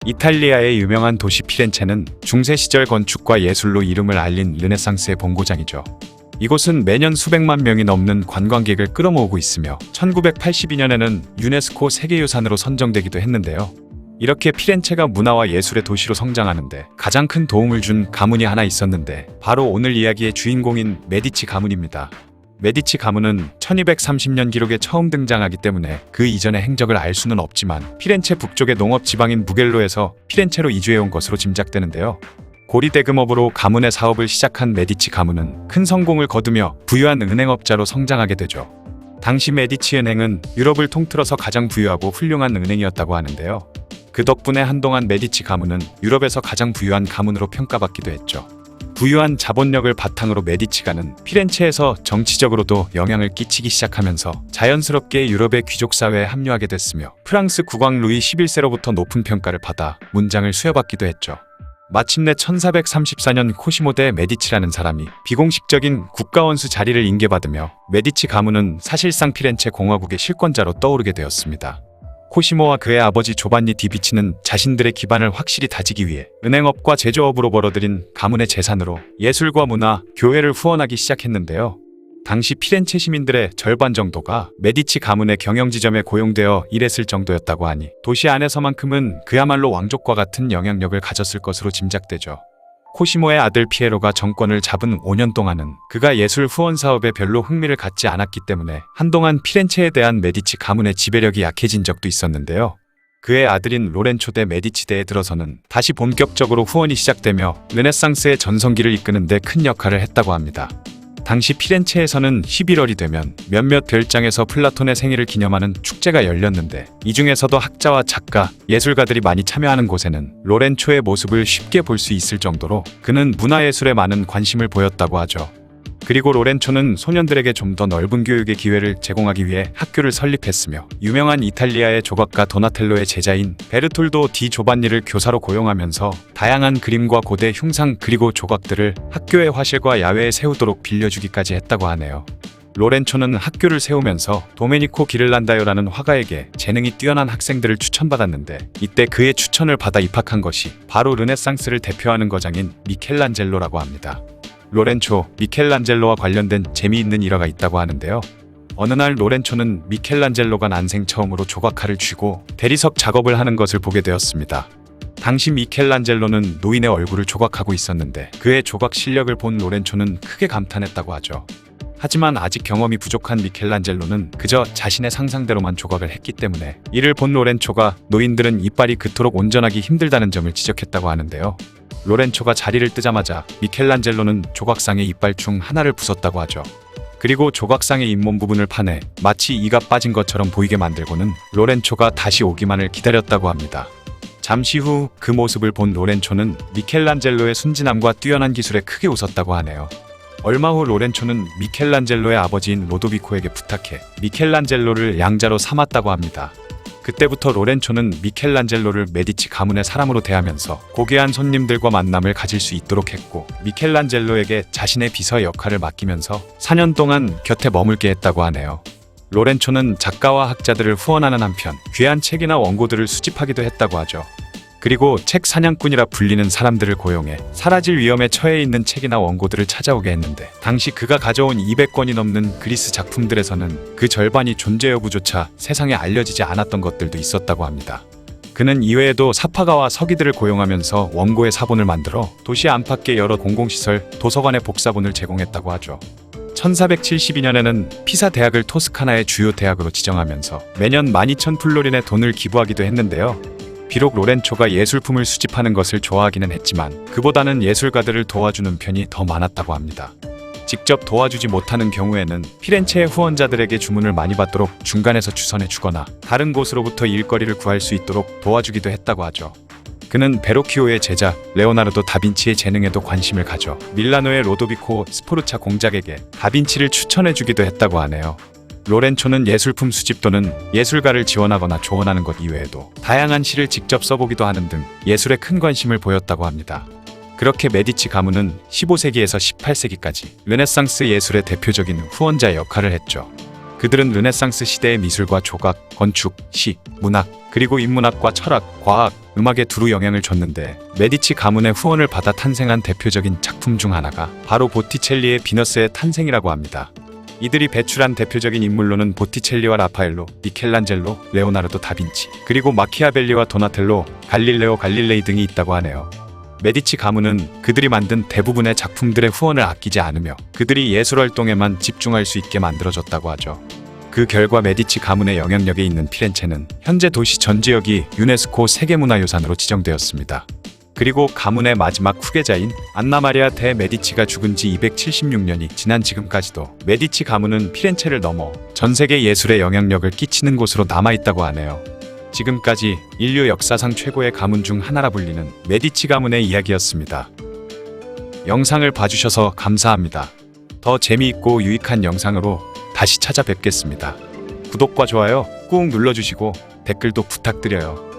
이탈리아의 유명한 도시 피렌체는 중세 시절 건축과 예술로 이름을 알린 르네상스의 본고장이죠. 이곳은 매년 수백만 명이 넘는 관광객을 끌어모으고 있으며 1982년에는 유네스코 세계유산으로 선정되기도 했는데요. 이렇게 피렌체가 문화와 예술의 도시로 성장하는데 가장 큰 도움을 준 가문이 하나 있었는데 바로 오늘 이야기의 주인공인 메디치 가문입니다. 메디치 가문은 1230년 기록에 처음 등장하기 때문에 그 이전의 행적을 알 수는 없지만 피렌체 북쪽의 농업 지방인 무겔로에서 피렌체로 이주해온 것으로 짐작되는데요. 고리 대금업으로 가문의 사업을 시작한 메디치 가문은 큰 성공을 거두며 부유한 은행업자로 성장하게 되죠. 당시 메디치 은행은 유럽을 통틀어서 가장 부유하고 훌륭한 은행이었다고 하는데요. 그 덕분에 한동안 메디치 가문은 유럽에서 가장 부유한 가문으로 평가받기도 했죠. 부유한 자본력을 바탕으로 메디치가는 피렌체에서 정치적으로도 영향을 끼치기 시작하면서 자연스럽게 유럽의 귀족 사회에 합류하게 됐으며 프랑스 국왕 루이 11세로부터 높은 평가를 받아 문장을 수여받기도 했죠. 마침내 1434년 코시모 대 메디치라는 사람이 비공식적인 국가원수 자리를 인계받으며 메디치 가문은 사실상 피렌체 공화국의 실권자로 떠오르게 되었습니다. 코시모와 그의 아버지 조반니 디비치는 자신들의 기반을 확실히 다지기 위해 은행업과 제조업으로 벌어들인 가문의 재산으로 예술과 문화, 교회를 후원하기 시작했는데요. 당시 피렌체 시민들의 절반 정도가 메디치 가문의 경영지점에 고용되어 일했을 정도였다고 하니 도시 안에서만큼은 그야말로 왕족과 같은 영향력을 가졌을 것으로 짐작되죠. 코시모의 아들 피에로가 정권을 잡은 5년 동안은 그가 예술 후원 사업에 별로 흥미를 갖지 않았기 때문에 한동안 피렌체에 대한 메디치 가문의 지배력이 약해진 적도 있었는데요. 그의 아들인 로렌초 대 메디치대에 들어서는 다시 본격적으로 후원이 시작되며 르네상스의 전성기를 이끄는 데 큰 역할을 했다고 합니다. 당시 피렌체에서는 11월이 되면 몇몇 별장에서 플라톤의 생일을 기념하는 축제가 열렸는데 이 중에서도 학자와 작가, 예술가들이 많이 참여하는 곳에는 로렌초의 모습을 쉽게 볼 수 있을 정도로 그는 문화예술에 많은 관심을 보였다고 하죠. 그리고 로렌초는 소년들에게 좀 더 넓은 교육의 기회를 제공하기 위해 학교를 설립했으며 유명한 이탈리아의 조각가 도나텔로의 제자인 베르톨도 디 조반니를 교사로 고용하면서 다양한 그림과 고대 흉상 그리고 조각들을 학교의 화실과 야외에 세우도록 빌려주기까지 했다고 하네요. 로렌초는 학교를 세우면서 도메니코 기를란다요라는 화가에게 재능이 뛰어난 학생들을 추천받았는데 이때 그의 추천을 받아 입학한 것이 바로 르네상스를 대표하는 거장인 미켈란젤로라고 합니다. 로렌초, 미켈란젤로와 관련된 재미있는 일화가 있다고 하는데요. 어느 날 로렌초는 미켈란젤로가 난생 처음으로 조각칼을 쥐고 대리석 작업을 하는 것을 보게 되었습니다. 당시 미켈란젤로는 노인의 얼굴을 조각하고 있었는데 그의 조각 실력을 본 로렌초는 크게 감탄했다고 하죠. 하지만 아직 경험이 부족한 미켈란젤로는 그저 자신의 상상대로만 조각을 했기 때문에 이를 본 로렌초가 노인들은 이빨이 그토록 온전하기 힘들다는 점을 지적했다고 하는데요. 로렌초가 자리를 뜨자마자 미켈란젤로는 조각상의 이빨 중 하나를 부쉈다고 하죠. 그리고 조각상의 잇몸 부분을 파내 마치 이가 빠진 것처럼 보이게 만들고는 로렌초가 다시 오기만을 기다렸다고 합니다. 잠시 후 그 모습을 본 로렌초는 미켈란젤로의 순진함과 뛰어난 기술에 크게 웃었다고 하네요. 얼마 후 로렌초는 미켈란젤로의 아버지인 로도비코에게 부탁해 미켈란젤로를 양자로 삼았다고 합니다. 그때부터 로렌초는 미켈란젤로를 메디치 가문의 사람으로 대하면서 고귀한 손님들과 만남을 가질 수 있도록 했고 미켈란젤로에게 자신의 비서의 역할을 맡기면서 4년 동안 곁에 머물게 했다고 하네요. 로렌초는 작가와 학자들을 후원하는 한편 귀한 책이나 원고들을 수집하기도 했다고 하죠. 그리고 책 사냥꾼이라 불리는 사람들을 고용해 사라질 위험에 처해 있는 책이나 원고들을 찾아오게 했는데 당시 그가 가져온 200권이 넘는 그리스 작품들에서는 그 절반이 존재 여부조차 세상에 알려지지 않았던 것들도 있었다고 합니다. 그는 이외에도 사파가와 서기들을 고용하면서 원고의 사본을 만들어 도시 안팎의 여러 공공시설, 도서관의 복사본을 제공했다고 하죠. 1472년에는 피사 대학을 토스카나의 주요 대학으로 지정하면서 매년 12,000플로린의 돈을 기부하기도 했는데요. 비록 로렌초가 예술품을 수집하는 것을 좋아하기는 했지만 그보다는 예술가들을 도와주는 편이 더 많았다고 합니다. 직접 도와주지 못하는 경우에는 피렌체의 후원자들에게 주문을 많이 받도록 중간에서 주선해 주거나 다른 곳으로부터 일거리를 구할 수 있도록 도와주기도 했다고 하죠. 그는 베로키오의 제자 레오나르도 다빈치의 재능에도 관심을 가져 밀라노의 로도비코 스포르차 공작에게 다빈치를 추천해 주기도 했다고 하네요. 로렌초는 예술품 수집 또는 예술가를 지원하거나 조언하는 것 이외에도 다양한 시를 직접 써보기도 하는 등 예술에 큰 관심을 보였다고 합니다. 그렇게 메디치 가문은 15세기에서 18세기까지 르네상스 예술의 대표적인 후원자의 역할을 했죠. 그들은 르네상스 시대의 미술과 조각, 건축, 시, 문학, 그리고 인문학과 철학, 과학, 음악에 두루 영향을 줬는데 메디치 가문의 후원을 받아 탄생한 대표적인 작품 중 하나가 바로 보티첼리의 비너스의 탄생이라고 합니다. 이들이 배출한 대표적인 인물로는 보티첼리와 라파엘로, 미켈란젤로, 레오나르도 다빈치, 그리고 마키아벨리와 도나텔로, 갈릴레오 갈릴레이 등이 있다고 하네요. 메디치 가문은 그들이 만든 대부분의 작품들의 후원을 아끼지 않으며 그들이 예술활동에만 집중할 수 있게 만들어줬다고 하죠. 그 결과 메디치 가문의 영향력에 있는 피렌체는 현재 도시 전 지역이 유네스코 세계문화유산으로 지정되었습니다. 그리고 가문의 마지막 후계자인 안나 마리아 데 메디치가 죽은 지 276년이 지난 지금까지도 메디치 가문은 피렌체를 넘어 전 세계 예술에 영향력을 끼치는 곳으로 남아있다고 하네요. 지금까지 인류 역사상 최고의 가문 중 하나라 불리는 메디치 가문의 이야기였습니다. 영상을 봐주셔서 감사합니다. 더 재미있고 유익한 영상으로 다시 찾아뵙겠습니다. 구독과 좋아요 꾹 눌러주시고 댓글도 부탁드려요.